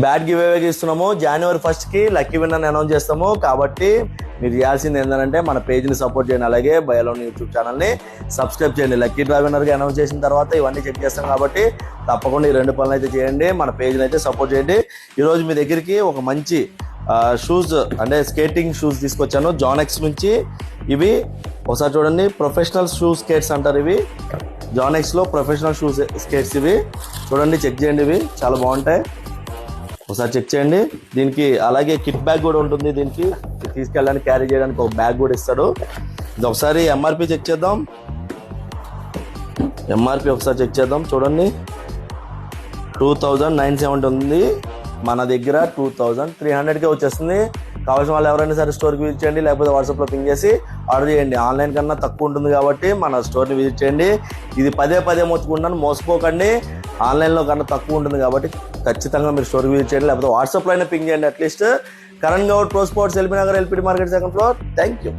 Bat give అవేకి ఇస్తున్నాము. January 1st కి lucky winner announce చేస్తాము. కాబట్టి మీరు చేయాల్సింది ఏంటంటే మన పేజ్ని సపోర్ట్ చేయండి, అలాగే బయలోని యూట్యూబ్ ఛానల్ని సబ్స్క్రైబ్ చేయండి. లక్కీ డ్రా విన్నర్గా అనౌన్స్ చేసిన తర్వాత ఇవన్నీ చెక్ చేస్తాం కాబట్టి తప్పకుండా ఈ 2 పనులు అయితే చేయండి. మన పేజ్ని అయితే సపోర్ట్ చేయండి. ఈరోజు మీ దగ్గరికి ఒక మంచి షూస్ అంటే స్కేటింగ్ షూస్ తీసుకొచ్చాను జానెక్స్ నుంచి. ఇవి ఒకసారి చూడండి, ప్రొఫెషనల్ షూ స్కేట్స్ అంటారు ఇవి. జానెక్స్లో ప్రొఫెషనల్ షూ స్కేట్స్ ఇవి చూడండి, చెక్ చేయండి. ఇవి చాలా బాగుంటాయి, ఒకసారి చెక్ చేయండి. దీనికి అలాగే కిట్ బ్యాగ్ కూడా ఉంటుంది, దీనికి తీసుకెళ్ళడానికి క్యారీ చేయడానికి ఒక బ్యాగ్ కూడా ఇస్తాడు. ఇది ఒకసారి ఎంఆర్పి చెక్ చేద్దాం. ఎంఆర్పి ఒకసారి చెక్ చేద్దాం. చూడండి 2970 ఉంది, మన దగ్గర 2300కే వచ్చేస్తుంది. కావాల్సిన వాళ్ళు ఎవరైనా సరే స్టోర్కి విజిట్ చేయండి, లేకపోతే వాట్సాప్లో పింగ్ చేసి ఆర్డర్ చేయండి. ఆన్లైన్ కన్నా తక్కువ ఉంటుంది కాబట్టి మన స్టోర్ని విజిట్ చేయండి. ఇది పదే మొత్తుకుంటాను, మోసపోకండి. ఆన్లైన్లో కన్నా తక్కువ ఉంటుంది కాబట్టి ఖచ్చితంగా మీరు స్టోర్కి విజిట్ చేయండి, లేకపోతే వాట్సాప్లో అయినా పింగ్ చేయండి. At least Karan Goud pro sports, LB Nagar, LPD market, second floor. Thank you.